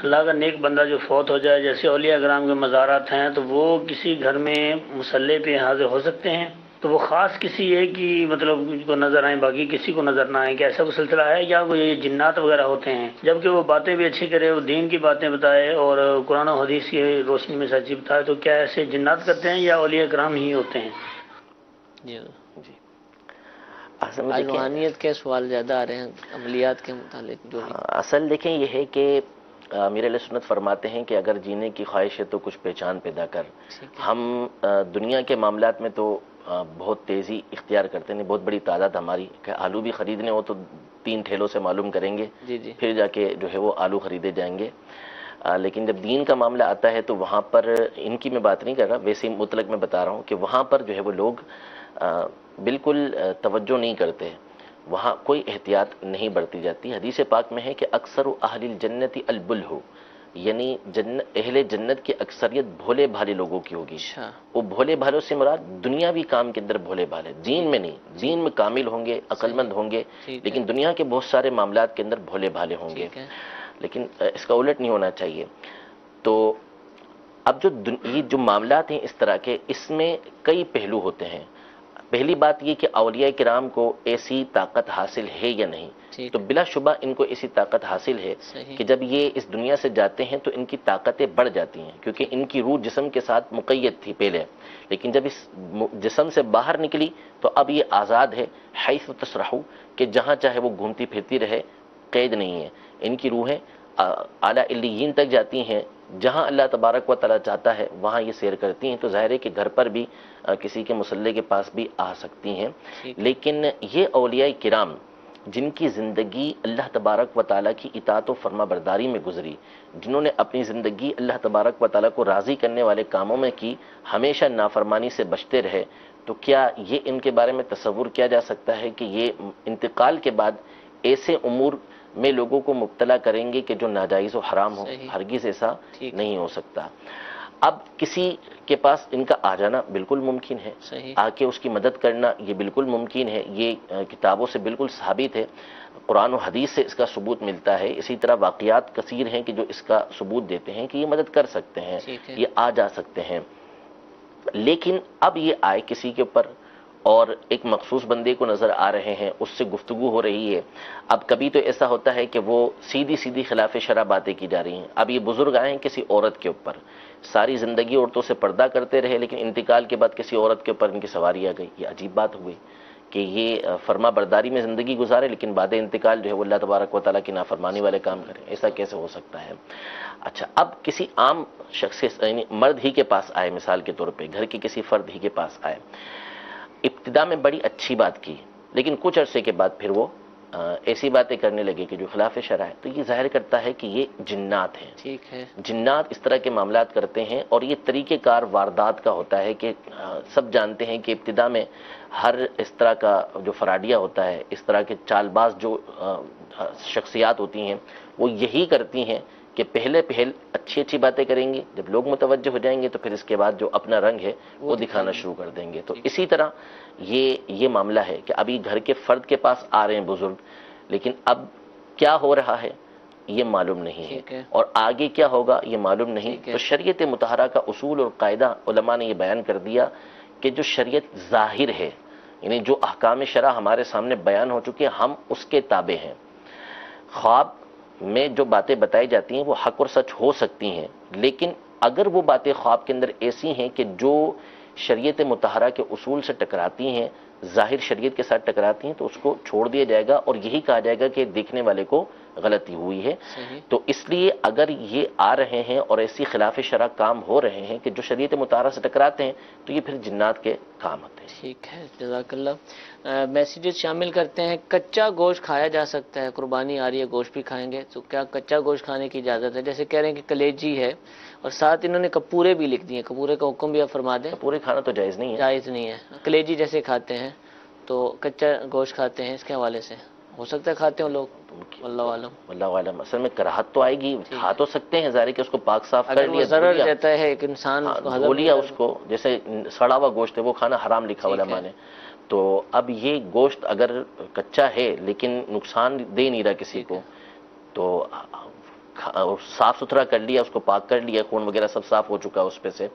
اللہ کا نیک بندہ جو فوت ہو جائے، جیسے اولیاء کرام کے مزارات ہیں، تو وہ کسی گھر میں مصلی پہ حاضر ہو سکتے ہیں؟ تو وہ خاص کسی ایک کی مطلب کو نظر آئیں، باقی کسی کو نظر نہ آئیں، کہ ایسا کوئی سلسلہ ہے یا کوئی جنات وغیرہ ہوتے ہیں؟ جبکہ وہ باتیں بھی اچھی کرے، وہ دین کی باتیں بتائے اور قرآن و حدیث کی روشنی میں سچی بتائے، تو کیا ایسے جنات کرتے ہیں یا اولیاء کرام ہی ہوتے ہیں؟ جی، اصل میں روحانیت کے سوال زیادہ آ رہے ہیں عملیات کے متعلق جو بھی۔ اصل دیکھیں یہ ہے کہ میرے علیہ سنت فرماتے ہیں کہ اگر جینے کی خواہش ہے تو کچھ پہچان پیدا کر۔ ہم دنیا کے معاملات میں تو بہت تیزی اختیار کرتے ہیں، بہت بڑی تعداد ہماری کہ آلو بھی خریدنے ہو تو 3 ٹھیلوں سے معلوم کریں گے، پھر جا کے جو ہے وہ آلو خریدے جائیں گے، لیکن جب دین کا معاملہ آتا ہے تو وہاں پر ان کی میں بات نہیں کر رہا، ویسے مطلق میں بتا رہا ہوں کہ وہاں پر جو ہے وہ لوگ بالکل توجہ نہیں کرتے، وہاں کوئی احتیاط نہیں برتی جاتی۔ حدیث پاک میں ہے کہ اکثر اہل الجنت البلہ، یعنی اہل جنت کی اکثریت بھولے بھالے لوگوں کی ہوگی۔ وہ بھولے بھالوں سے مراد دنیاوی کام کے اندر بھولے بھالے، دین میں نہیں، دین میں کامل ہوں گے، عقل مند ہوں گے، لیکن دنیا کے بہت سارے معاملات کے اندر بھولے بھالے ہوں گے، لیکن اس کا الٹ نہیں ہونا چاہیے۔ تو اب یہ جو معاملات ہیں اس طرح کے، اس میں کئی پہلو ہوتے ہیں۔ پہلی بات یہ کہ اولیاء کرام کو ایسی طاقت حاصل ہے یا نہیں، تو بلا شبہ ان کو ایسی طاقت حاصل ہے کہ جب یہ اس دنیا سے جاتے ہیں تو ان کی طاقتیں بڑھ جاتی ہیں، کیونکہ ان کی روح جسم کے ساتھ مقید تھی پہلے، لیکن جب اس جسم سے باہر نکلی تو اب یہ آزاد ہے، حیث تسرحو، کہ جہاں چاہے وہ گھومتی پھرتی رہے، قید نہیں ہے۔ ان کی روحیں اعلیٰ علیین تک جاتی ہیں، جہاں اللہ تبارک و تعالیٰ چاہتا ہے وہاں یہ سیر کرتی ہیں، تو ظاہر ہے کہ گھر پر بھی کسی کے مصلی کے پاس بھی آ سکتی ہیں۔ لیکن یہ اولیاء کرام جن کی زندگی اللہ تبارک و تعالیٰ کی اطاعت و فرما برداری میں گزری، جنہوں نے اپنی زندگی اللہ تبارک و تعالیٰ کو راضی کرنے والے کاموں میں کی، ہمیشہ نافرمانی سے بچتے رہے، تو کیا یہ ان کے بارے میں تصور کیا جا سکتا ہے کہ یہ انتقال کے بعد ایسے امور میں لوگوں کو مبتلا کریں گے کہ جو ناجائز و حرام ہو؟ ہرگز ایسا نہیں ہو سکتا۔ اب کسی کے پاس ان کا آ جانا بالکل ممکن ہے، آ کے اس کی مدد کرنا یہ بالکل ممکن ہے، یہ کتابوں سے بالکل ثابت ہے، قرآن و حدیث سے اس کا ثبوت ملتا ہے، اسی طرح واقعات کثیر ہیں کہ جو اس کا ثبوت دیتے ہیں کہ یہ مدد کر سکتے ہیں، یہ آ جا سکتے ہیں۔ لیکن اب یہ آئے کسی کے اوپر اور ایک مخصوص بندے کو نظر آ رہے ہیں، اس سے گفتگو ہو رہی ہے، اب کبھی تو ایسا ہوتا ہے کہ وہ سیدھی سیدھی خلاف شرع باتیں کی جا رہی ہیں۔ اب یہ بزرگ آئے ہیں کسی عورت کے اوپر، ساری زندگی عورتوں سے پردہ کرتے رہے، لیکن انتقال کے بعد کسی عورت کے اوپر ان کی سواری آ گئی، یہ عجیب بات ہوئی کہ یہ فرما برداری میں زندگی گزارے لیکن بعد انتقال جو ہے وہ اللہ تبارک و تعالیٰ کی نافرمانی والے کام کریں، ایسا کیسے ہو سکتا ہے؟ اچھا، اب کسی عام شخص یعنی مرد ہی کے پاس آئے، مثال کے طور پہ گھر کے کسی فرد ہی کے پاس آئے، ابتدا میں بڑی اچھی بات کی، لیکن کچھ عرصے کے بعد پھر وہ ایسی باتیں کرنے لگے کہ جو خلاف شرع ہے، تو یہ ظاہر کرتا ہے کہ یہ جنات ہیں۔ ٹھیک ہے، جنات اس طرح کے معاملات کرتے ہیں، اور یہ طریقہ کار واردات کا ہوتا ہے کہ سب جانتے ہیں کہ ابتدا میں ہر اس طرح کا جو فراڈیا ہوتا ہے، اس طرح کے چال باز جو شخصیات ہوتی ہیں، وہ یہی کرتی ہیں کہ پہلے اچھی اچھی باتیں کریں گی، جب لوگ متوجہ ہو جائیں گے تو پھر اس کے بعد جو اپنا رنگ ہے وہ دکھانا شروع کر دیں گے۔ تو اسی طرح یہ معاملہ ہے کہ ابھی گھر کے فرد کے پاس آ رہے ہیں بزرگ، لیکن اب کیا ہو رہا ہے یہ معلوم نہیں ہے، اور آگے کیا ہوگا یہ معلوم نہیں۔ تو شریعت مطہرہ کا اصول اور قاعدہ علماء نے یہ بیان کر دیا کہ جو شریعت ظاہر ہے، یعنی جو احکام شرع ہمارے سامنے بیان ہو چکے ہیں، ہم اس کے تابع ہیں۔ خواب میں جو باتیں بتائی جاتی ہیں وہ حق اور سچ ہو سکتی ہیں، لیکن اگر وہ باتیں خواب کے اندر ایسی ہیں کہ جو شریعت مطہرہ کے اصول سے ٹکراتی ہیں، ظاہر شریعت کے ساتھ ٹکراتی ہیں، تو اس کو چھوڑ دیا جائے گا اور یہی کہا جائے گا کہ دیکھنے والے کو غلطی ہوئی ہے۔ تو اس لیے اگر یہ آ رہے ہیں اور ایسی خلاف شرع کام ہو رہے ہیں کہ جو شریعت مطہرہ سے ٹکراتے ہیں، تو یہ پھر جنات کے کام ہوتے ہیں۔ ٹھیک ہے، جزاک اللہ۔ میسیجز شامل کرتے ہیں، کچا گوشت کھایا جا سکتا ہے؟ قربانی آ رہی ہے، گوشت بھی کھائیں گے، تو کیا کچا گوشت کھانے کی اجازت ہے؟ جیسے کہہ رہے ہیں کہ کلیجی ہے، اور ساتھ انہوں نے کپورے بھی لکھ دیے، کپورے کا حکم بھی آپ فرما دیں۔ کپورے کھانا تو جائز نہیں ہے، جائز نہیں ہے، کلیجی جیسے کھاتے ہیں تو کچا گوشت کھاتے ہیں، اس کے حوالے سے ہو سکتا ہے کھاتے ہوں لوگ، اللہ عالم۔ اللہ عالم، اصل میں کراہت تو آئے گی، کھا تو سکتے ہیں، ظاہر ہے کہ اس کو پاک صاف کر لیا، ضرر رہتا ہے ایک انسان دھو لیا اس کو، جیسے سڑا ہوا گوشت ہے وہ کھانا حرام لکھا علماء نے۔ تو اب یہ گوشت اگر کچا ہے لیکن نقصان دے نہیں رہا کسی کو، تو صاف ستھرا کر لیا، اس کو پاک کر لیا، خون وغیرہ سب صاف ہو چکا اس پہ سے،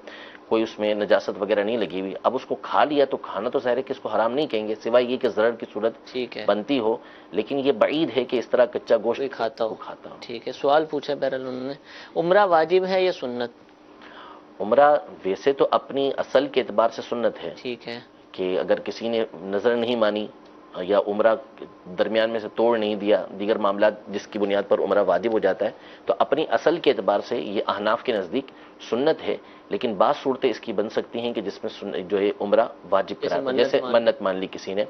کوئی اس میں نجاست وغیرہ نہیں لگی ہوئی، اب اس کو کھا لیا تو کھانا تو ظاہر ہے کہ اس کو حرام نہیں کہیں گے، سوائے یہ کہ ضرر کی صورت بنتی ہو، لیکن یہ بعید ہے کہ اس طرح کچا گوشت کھاتا ہو۔ ٹھیک ہے، سوال پوچھا بہرحال انہوں نے، عمرہ واجب ہے یا سنت؟ عمرہ ویسے تو اپنی اصل کے اعتبار سے سنت ہے، ٹھیک ہے، کہ اگر کسی نے نظر نہیں مانی یا عمرہ درمیان میں سے توڑ نہیں دیا، دیگر معاملات جس کی بنیاد پر عمرہ واجب ہو جاتا ہے، تو اپنی اصل کے اعتبار سے یہ احناف کے نزدیک سنت ہے، لیکن بعض صورتیں اس کی بن سکتی ہیں کہ جس میں جو ہے عمرہ واجب کراتا ہے، جیسے منت مان لی کسی نے،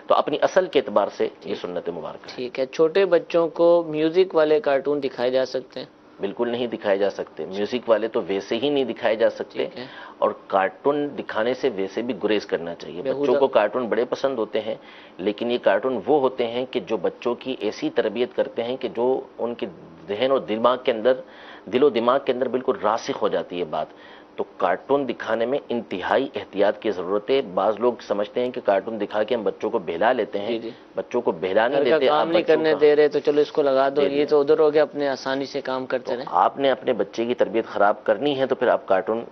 تو اپنی اصل کے اعتبار سے یہ سنت مبارکہ ہے۔ ٹھیک ہے، چھوٹے بچوں کو میوزک والے کارٹون دکھائے جا سکتے ہیں؟ بالکل نہیں دکھائے جا سکتے، میوزک والے تو ویسے ہی نہیں دکھائے جا سکتے، اور کارٹون دکھانے سے ویسے بھی گریز کرنا چاہیے۔ بچوں کو کارٹون بڑے پسند ہوتے ہیں، لیکن یہ کارٹون وہ ہوتے ہیں کہ جو بچوں کی ایسی تربیت کرتے ہیں کہ جو ان کے ذہن اور دماغ کے اندر، دل و دماغ کے اندر بالکل راسخ ہو جاتی ہے بات۔ تو کارٹون دکھانے میں انتہائی احتیاط کی ضرورت ہے۔ بعض لوگ سمجھتے ہیں کہ کارٹون دکھا کے ہم بچوں کو بہلا لیتے ہیں، بچوں کو بہلا نہیں دیتے، کام نہیں کرنے دے رہے تو چلو اس کو لگا دو، یہ تو ادھر ہو گیا، اپنے آسانی سے کام کرتے رہیں۔ آپ نے اپنے بچے کی تربیت خراب کرنی ہے تو پھر آپ کارٹون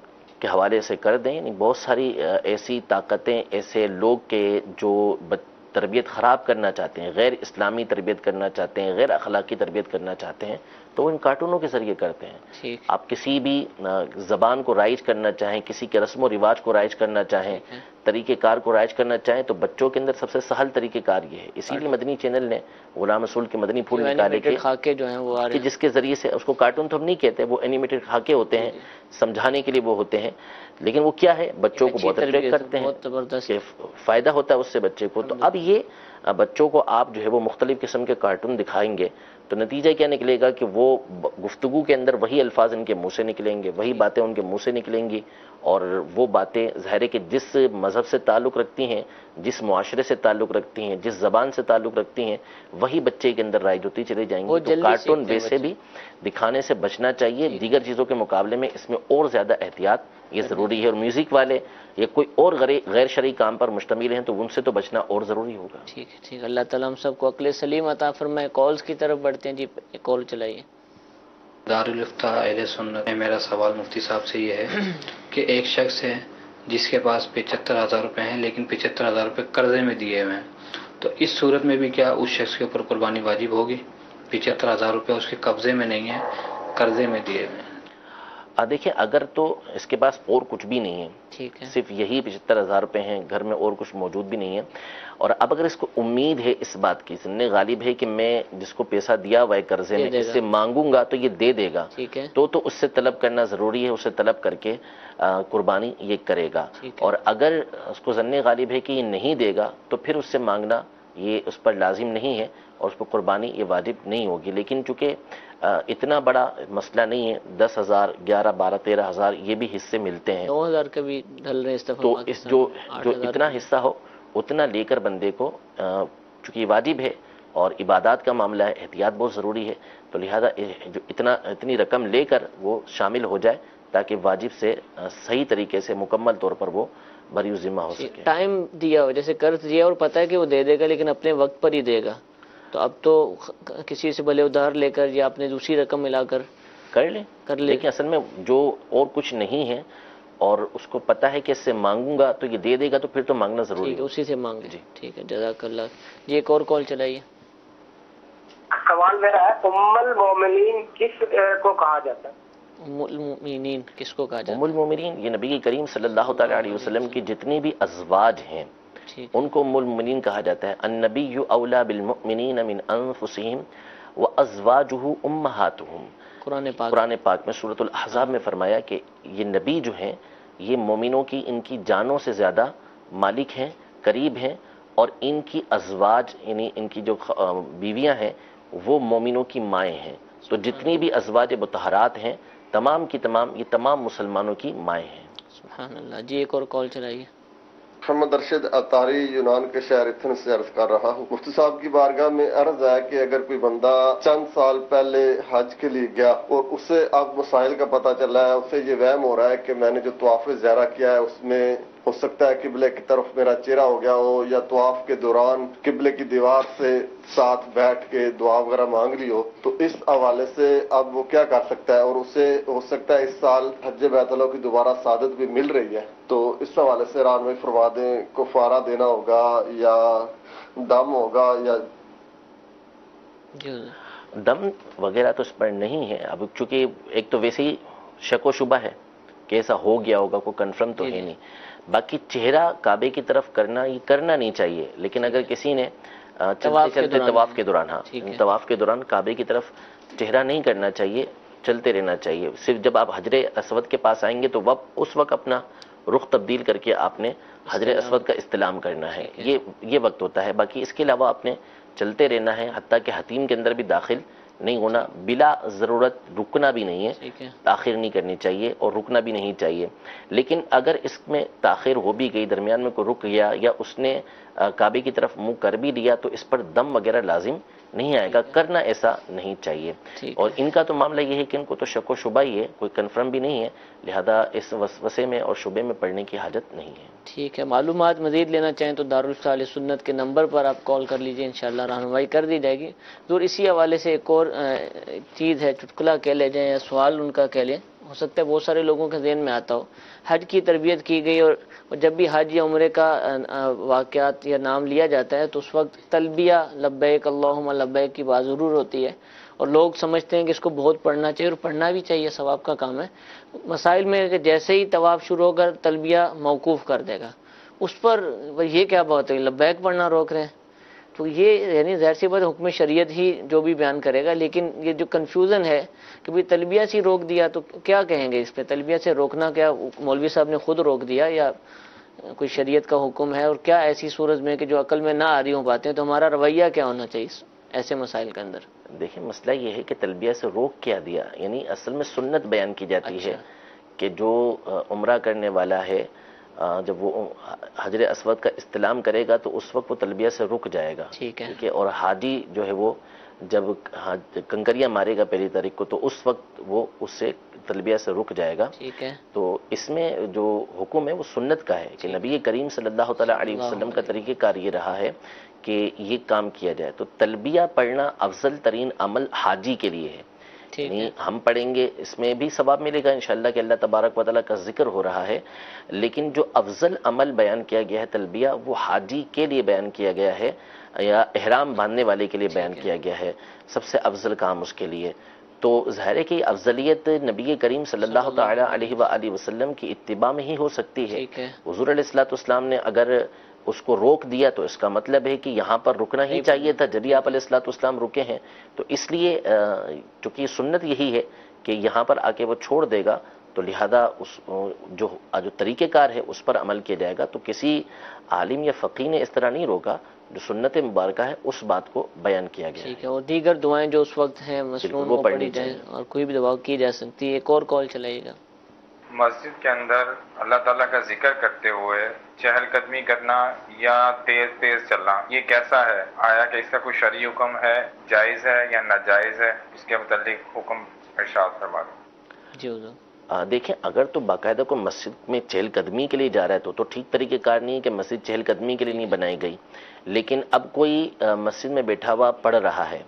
کے حوالے سے کر دیں. یعنی بہت ساری ایسی طاقتیں، ایسے لوگ کے جو تربیت خراب کرنا چاہتے ہیں، غیر اسلامی تربیت کرنا چاہتے ہیں، غیر اخلاقی تربیت کرنا چاہتے ہیں، تو وہ ان کارٹونوں کے ذریعے کرتے ہیں. آپ کسی بھی زبان کو رائج کرنا چاہیں، کسی کے رسم و رواج کو رائج کرنا چاہیں، طریقہ کار کو رائج کرنا چاہیں، تو بچوں کے اندر سب سے سہل طریقہ کار یہ ہے. اسی لیے مدنی چینل نے غلام رسول کے مدنی پھول نکالے خاکے جو ہیں وہ کہ جس کے ذریعے سے، اس کو کارٹون تو ہم نہیں کہتے، وہ اینیمیٹڈ خاکے ہوتے ہیں، سمجھانے کے لیے وہ ہوتے ہیں، لیکن وہ کیا ہے، بچوں کو بہت اٹریکٹ کرتے ہیں کہ فائدہ ہوتا ہے اس سے بچے کو. تو اب یہ بچوں کو آپ جو ہے وہ مختلف قسم کے کارٹون دکھائیں گے تو نتیجہ کیا نکلے گا کہ وہ گفتگو کے اندر وہی الفاظ ان کے منہ سے نکلیں گے، وہی باتیں ان کے منہ سے نکلیں گی، اور وہ باتیں ظاہر ہے کہ جس مذہب سے تعلق رکھتی ہیں، جس معاشرے سے تعلق رکھتی ہیں، جس زبان سے تعلق رکھتی ہیں، وہی بچے کے اندر رائج ہوتی چلی جائیں گی. تو کارٹون ویسے بھی دکھانے سے بچنا چاہیے. دیگر چیزوں کے مقابلے میں اس میں اور زیادہ احتیاط یہ ضروری ہے. اور میوزک والے یا کوئی اور غیر شرعی کام پر مشتمل ہیں تو ان سے تو بچنا اور ضروری ہوگا. ٹھیک ہے، ٹھیک. اللہ تعالیٰ ہم سب کو عقل سلیم عطا فرمائے. کالز کی طرف بڑھتے ہیں. جی کال چلائیے. دارالفتہ اہل سنت میں میرا سوال مفتی صاحب سے یہ ہے کہ ایک شخص ہے جس کے پاس 75,000 روپے ہیں، لیکن 75,000 روپے قرضے میں دیے ہوئے ہیں، تو اس صورت میں بھی کیا اس شخص کے اوپر قربانی واجب ہوگی؟ 75,000 روپے اس کے قبضے میں نہیں ہیں، قرضے میں دیے ہوئے ہیں. دیکھیں، اگر تو اس کے پاس اور کچھ بھی نہیں ہے، ٹھیک ہے، صرف یہی 75,000 روپے ہیں، گھر میں اور کچھ موجود بھی نہیں ہے، اور اب اگر اس کو امید ہے اس بات کی، ظن غالب ہے کہ میں جس کو پیسہ دیا ہوا ہے قرضے میں اس سے مانگوں گا تو یہ دے دے گا، ٹھیک ہے، تو اس سے طلب کرنا ضروری ہے. اسے طلب کر کے قربانی یہ کرے گا. اور اگر اس کو ظن غالب ہے کہ یہ نہیں دے گا تو پھر اس سے مانگنا یہ اس پر لازم نہیں ہے اور اس پر قربانی یہ واجب نہیں ہوگی. لیکن چونکہ اتنا بڑا مسئلہ نہیں ہے، 10,000 11 12 13,000 یہ بھی حصے ملتے ہیں، 9,000 کا بھی ڈھل رہے ہیں. تو اس جو اتنا حصہ ہو اتنا لے کر بندے کو، چونکہ یہ واجب ہے اور عبادات کا معاملہ ہے، احتیاط بہت ضروری ہے، تو لہذا جو اتنی رقم لے کر وہ شامل ہو جائے تاکہ واجب سے صحیح طریقے سے مکمل طور پر وہ بری ذمہ ہو سکے. ٹائم دیا ہو، جیسے قرض دیا اور پتہ ہے کہ وہ دے دے گا لیکن اپنے وقت پر ہی دے گا، تو اب تو کسی سے بھلے ادھار لے کر یا اپنے دوسری رقم ملا کر کر لیں. لیکن اصل میں جو اور کچھ نہیں ہے اور اس کو پتہ ہے کہ اس سے مانگوں گا تو یہ دے دے گا تو پھر تو مانگنا ضروری ہے، اسی سے مانگ. جی ٹھیک ہے، جزاک اللہ. جی ایک اور کال چلائیے. سوال میرا ہے، ام المومنین کس کو کہا جاتا ہے؟ ام المؤمنین کس کو کہا جاتا ہے؟ ام المومنین یہ نبی کریم صلی اللہ تعالی علیہ وسلم کی جتنی بھی ازواج ہیں ان کو ام المؤمنین کہا جاتا ہے. النبی اولا بالمؤمنین من انفسہم وازواجہ امہاتہم. قرآن پاک میں سورۃ الاحزاب میں فرمایا کہ یہ نبی جو ہیں یہ مومنوں کی ان کی جانوں سے زیادہ مالک ہیں، قریب ہیں، اور ان کی ازواج یعنی ان کی جو بیویاں ہیں وہ مومنوں کی مائیں ہیں. تو جتنی بھی ازواج مطہرات ہیں تمام کی تمام یہ تمام مسلمانوں کی مائیں ہیں. سبحان اللہ. جی ایک اور کال چلائیے. محمد ارشد اطاری یونان کے شہر ایتھنز سے عرض کر رہا ہوں. مفتی صاحب کی بارگاہ میں عرض ہے کہ اگر کوئی بندہ چند سال پہلے حج کے لیے گیا اور اسے اب مسائل کا پتہ چلا ہے، اسے یہ وہم ہو رہا ہے کہ میں نے جو طواف زیارہ کیا ہے اس میں ہو سکتا ہے قبلے کی طرف میرا چہرہ ہو گیا ہو، یا طواف کے دوران قبلے کی دیوار سے ساتھ بیٹھ کے دعا وغیرہ مانگ لی ہو، تو اس حوالے سے اب وہ کیا کر سکتا ہے؟ اور اسے ہو سکتا ہے اس سال حج بیت اللہ کی دوبارہ سعادت بھی مل رہی ہے، تو اس حوالے سے رہنمائی فرما دیں، کفارہ دینا ہوگا یا دم ہوگا یا دم وغیرہ تو اس پر نہیں ہے. اب چونکہ ایک تو ویسے ہی شک و شبہ ہے کہ ایسا ہو گیا ہوگا، کوئی کنفرم تو ہے نہیں. باقی چہرہ کعبے کی طرف کرنا یہ کرنا نہیں چاہیے، لیکن اگر کسی نے چلتے طواف کے دوران طواف کے دوران کعبے کی طرف چہرہ نہیں کرنا چاہیے، چلتے رہنا چاہیے. صرف جب آپ حجر اسود کے پاس آئیں گے تو اس وقت اپنا رخ تبدیل کر کے آپ نے حجر اسود کا استلام کرنا ہے، یہ وقت ہوتا ہے. باقی اس کے علاوہ آپ نے چلتے رہنا ہے، حتیٰ کہ حتیم کے اندر بھی داخل نہیں ہونا، بلا ضرورت رکنا بھی نہیں ہے، تاخیر نہیں کرنی چاہیے اور رکنا بھی نہیں چاہیے. لیکن اگر اس میں تاخیر ہو بھی گئی، درمیان میں کوئی رک گیا یا اس نے کعبے کی طرف منہ کر بھی لیا تو اس پر دم وغیرہ لازم نہیں آئے گا، کرنا ایسا نہیں چاہیے. اور ان کا تو معاملہ یہ ہے کہ ان کو تو شک و شبہ ہی ہے، کوئی کنفرم بھی نہیں ہے، لہذا اس وسوسے میں اور شبے میں پڑنے کی حاجت نہیں ہے. ٹھیک ہے. معلومات مزید لینا چاہیں تو دارالفتہ اہل سنت کے نمبر پر آپ کال کر لیجئے، انشاءاللہ رہنمائی کر دی جائے گی. ضرور اسی حوالے سے ایک اور چیز ہے، چٹکلا کہہ لے جائیں یا سوال ان کا کہہ لیں، ہو سکتا ہے بہت سارے لوگوں کے ذہن میں آتا ہو، حج کی تربیت کی گئی اور جب بھی حج یا عمرے کا واقعات یا نام لیا جاتا ہے تو اس وقت تلبیہ لبیک اللہم لبیک کی بات ضرور ہوتی ہے، اور لوگ سمجھتے ہیں کہ اس کو بہت پڑھنا چاہیے، اور پڑھنا بھی چاہیے، ثواب کا کام ہے۔ مسائل میں کہ جیسے ہی طواف شروع ہوگا تلبیہ موقوف کر دے گا، اس پر یہ کیا بات ہے، لبیک پڑھنا روک رہے ہیں، تو یہ یعنی ظاہر سی بات حکم شریعت ہی جو بھی بیان کرے گا، لیکن یہ جو کنفیوژن ہے کہ بھی تلبیہ سے روک دیا تو کیا کہیں گے اس پہ؟ تلبیہ سے روکنا کیا مولوی صاحب نے خود روک دیا یا کوئی شریعت کا حکم ہے؟ اور کیا ایسی صورت میں کہ جو عقل میں نہ آ رہی ہوں باتیں، تو ہمارا رویہ کیا ہونا چاہیے ایسے مسائل کے اندر؟ دیکھیں مسئلہ یہ ہے کہ تلبیہ سے روک کیا دیا، یعنی اصل میں سنت بیان کی جاتی ہے کہ جو عمرہ کرنے والا ہے جب وہ حجر اسود کا استلام کرے گا تو اس وقت وہ تلبیہ سے رک جائے گا، ٹھیک ہے، اور حاجی جو ہے وہ جب کنکریاں مارے گا پہلی تاریخ کو تو اس وقت وہ اس سے تلبیہ سے رک جائے گا۔ ٹھیک ہے، تو اس میں جو حکم ہے وہ سنت کا ہے کہ نبی کریم صلی اللہ تعالیٰ علیہ وسلم کا طریقہ کار یہ رہا ہے کہ یہ کام کیا جائے۔ تو تلبیہ پڑھنا افضل ترین عمل حاجی کے لیے ہے، یعنی ہم پڑھیں گے اس میں بھی ثواب ملے گا انشاءاللہ کہ اللہ تبارک و تعالیٰ کا ذکر ہو رہا ہے، لیکن جو افضل عمل بیان کیا گیا ہے تلبیہ وہ حاجی کے لیے بیان کیا گیا ہے یا احرام باندھنے والے کے لیے بیان کیا گیا ہے، سب سے افضل کام اس کے لیے۔ تو ظاہر ہے کہ افضلیت نبی کریم صلی اللہ تعالیٰ علیہ وآلہ وسلم کی اتباع میں ہی ہو سکتی ہے۔ حضور علیہ الصلوۃ والسلام نے اگر اس کو روک دیا تو اس کا مطلب ہے کہ یہاں پر رکنا ہی چاہیے تھا، جبھی آپ علیہ الصلوۃ والسلام رکے ہیں، تو اس لیے چونکہ سنت یہی ہے کہ یہاں پر آ کے وہ چھوڑ دے گا تو لہذا اس جو طریقہ کار ہے اس پر عمل کیا جائے گا۔ تو کسی عالم یا فقیہ نے اس طرح نہیں روکا، جو سنت مبارکہ ہے اس بات کو بیان کیا گیا ٹھیک ہے، اور دیگر دعائیں جو اس وقت ہیں مسنون وہ پڑھی جائیں اور کوئی بھی دعا کی جا سکتی ہے۔ ایک اور کال چلائیے گا۔ مسجد کے اندر اللہ تعالیٰ کا ذکر کرتے ہوئے چہل قدمی کرنا یا تیز تیز چلنا یہ کیسا ہے؟ آیا کہ اس کا کوئی شرعی حکم ہے، جائز ہے یا ناجائز ہے؟ اس کے متعلق حکم ارشاد فرما دیں۔ جی حضور۔ دیکھیں اگر تو باقاعدہ کو مسجد میں چہل قدمی کے لیے جا رہا ہے تو ٹھیک طریقہ کار نہیں ہے کہ مسجد چہل قدمی کے لیے نہیں بنائی گئی، لیکن اب کوئی مسجد میں بیٹھا ہوا پڑھ رہا ہے،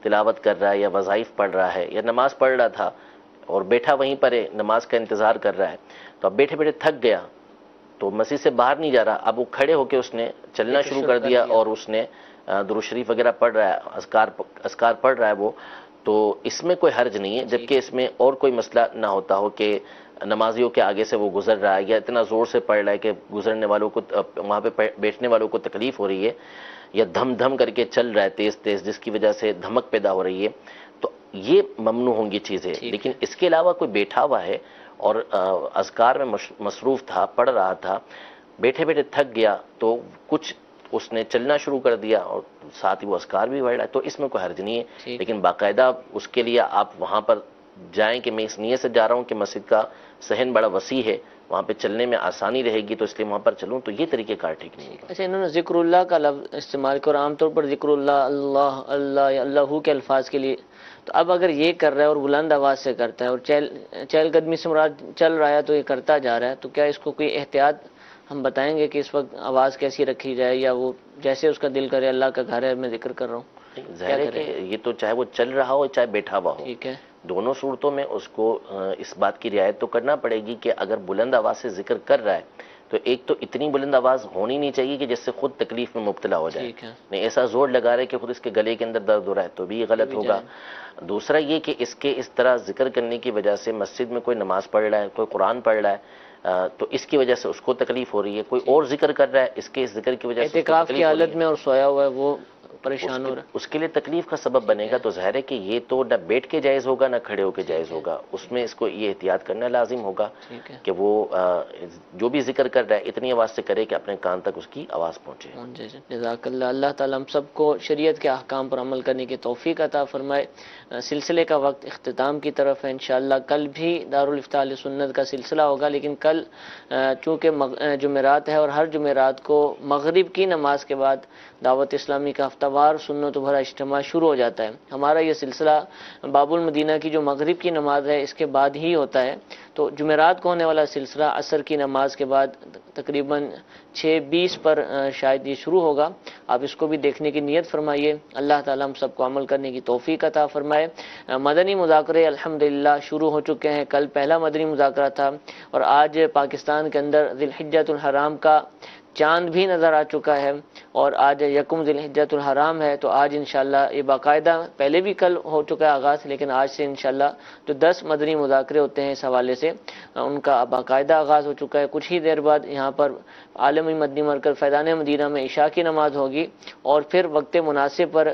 تلاوت کر رہا ہے یا وظائف پڑھ رہا ہے یا نماز پڑھ رہا تھا اور بیٹھا وہیں پر ہے، نماز کا انتظار کر رہا ہے، تو اب بیٹھے بیٹھے تھک گیا تو مسجد سے باہر نہیں جا رہا، اب وہ کھڑے ہو کے اس نے چلنا شروع کر دیا اور اس نے درود شریف وغیرہ پڑھ رہا ہے، اذکار پڑھ رہا ہے وہ، تو اس میں کوئی حرج نہیں ہے، جبکہ اس میں اور کوئی مسئلہ نہ ہوتا ہو کہ نمازیوں کے آگے سے وہ گزر رہا ہے یا اتنا زور سے پڑھ رہا ہے کہ گزرنے والوں کو وہاں پہ بیٹھنے والوں کو تکلیف ہو رہی ہے، یا دھم دھم کر کے چل رہا ہے تیز تیز جس کی وجہ سے دھمک پیدا ہو رہی ہے، تو یہ ممنوع ہوں گی چیزیں۔ لیکن اس کے علاوہ کوئی بیٹھا ہوا ہے اور اذکار میں مصروف تھا، پڑھ رہا تھا، بیٹھے بیٹھے تھک گیا تو کچھ اس نے چلنا شروع کر دیا اور ساتھ ہی وہ اذکار بھی پڑھ رہا ہے، تو اس میں کوئی حرج نہیں ہے، لیکن باقاعدہ اس کے لیے آپ وہاں پر جائیں کہ میں اس نیت سے جا رہا ہوں کہ مسجد کا صحن بڑا وسیع ہے، وہاں پہ چلنے میں آسانی رہے گی تو اس لیے وہاں پر چلوں، تو یہ طریقہ کار ٹھیک نہیں ہوگا۔ اچھا، انہوں نے ذکر اللہ کا لفظ استعمال کیا اور عام طور پر ذکر اللہ اللہ اللہ یا اللہ کے الفاظ کے لیے، تو اب اگر یہ کر رہا ہے اور بلند آواز سے کرتا ہے اور چہل قدمی سے مراد چل رہا ہے تو یہ کرتا جا رہا ہے، تو کیا اس کو کوئی احتیاط ہم بتائیں گے کہ اس وقت آواز کیسی رکھی جائے، یا وہ جیسے اس کا دل کرے اللہ کا گھر ہے میں ذکر کر رہا ہوں؟ ظاہر ہے کہ یہ تو چاہے وہ چل رہا ہو چاہے بیٹھا ہوا ہو، ٹھیک ہے، دونوں صورتوں میں اس کو اس بات کی رعایت تو کرنا پڑے گی کہ اگر بلند آواز سے ذکر کر رہا ہے تو ایک تو اتنی بلند آواز ہونی نہیں چاہیے کہ جس سے خود تکلیف میں مبتلا ہو جائے، نہیں ایسا زور لگا رہے کہ خود اس کے گلے کے اندر درد ہو رہا ہے تو بھی غلط ہوگا۔ دوسرا یہ کہ اس کے اس طرح ذکر کرنے کی وجہ سے مسجد میں کوئی نماز پڑھ رہا ہے، کوئی قرآن پڑھ رہا ہے تو اس کی وجہ سے اس کو تکلیف ہو رہی ہے، کوئی اور ذکر کر رہا ہے، اس کے اس ذکر کی وجہ سے اعتکاف کی حالت میں اور سویا ہوا ہے وہ پریشان ہو رہا ہے، اس کے لیے تکلیف کا سبب بنے گا، تو ظاہر ہے کہ یہ تو نہ بیٹھ کے جائز ہوگا نہ کھڑے ہو کے جائز ہوگا، اس میں اس کو یہ احتیاط کرنا لازم ہوگا کہ وہ جو بھی ذکر کر رہا ہے اتنی آواز سے کرے کہ اپنے کان تک اس کی آواز پہنچے۔ جزاک اللہ، اللہ تعالیٰ ہم سب کو شریعت کے احکام پر عمل کرنے کی توفیق عطا فرمائے۔ سلسلے کا وقت اختتام کی طرف ہے، انشاءاللہ کل بھی دارالفتاح اہل سنت کا سلسلہ ہوگا، لیکن کل چونکہ جمعرات ہے اور ہر جمعرات کو مغرب کی نماز کے بعد دعوت اسلامی کا ہفتہ ہفتہ سنت بھرا اجتماع شروع ہو جاتا ہے. ہمارا یہ سلسلہ باب المدینہ کی جو مغرب کی نماز ہے اس کے بعد ہی ہوتا ہے. تو جمعرات کو ہونے والا سلسلہ عصر کی نماز کے بعد تقریباً 6:20 پر شاید یہ شروع ہوگا. آپ اس کو بھی دیکھنے کی نیت فرمائیے. اللہ تعالیٰ ہم سب کو عمل کرنے کی توفیق عطا فرمائے. مدنی مذاکرے الحمدللہ شروع ہو چکے ہیں. کل پہلا مدنی مذاکرہ تھا اور آج پاکستان کے اندر ذی الحجۃ الحرام کا چاند بھی نظر آ چکا ہے اور آج یکم ذی الحجۃ الحرام ہے. تو آج انشاءاللہ یہ باقاعدہ پہلے بھی کل ہو چکا ہے آغاز، لیکن آج سے انشاءاللہ جو 10 مدنی مذاکرے ہوتے ہیں اس حوالے سے ان کا باقاعدہ آغاز ہو چکا ہے. کچھ ہی دیر بعد یہاں پر عالمی مدنی مرکز فیضان مدینہ میں عشاء کی نماز ہوگی اور پھر وقت مناسب پر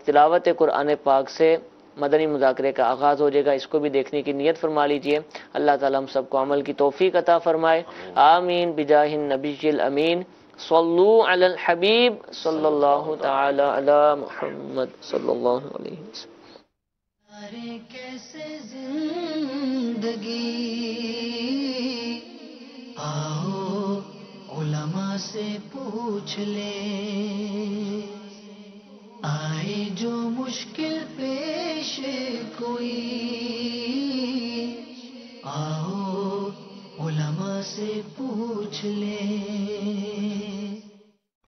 تلاوت قرآن پاک سے مدنی مذاکرے کا آغاز ہو جائے گا. اس کو بھی دیکھنے کی نیت فرما لیجئے. اللہ تعالیٰ ہم سب کو عمل کی توفیق عطا فرمائے. آمین بجاہ النبی الامین. صلو علی الحبیب صلی اللہ تعالی علی محمد صلی اللہ علیہ وسلم. کیسے زندگی آؤ علماء سے پوچھ لے، آئے جو مشکل پیش کوئی آؤ علماء سے پوچھ لے.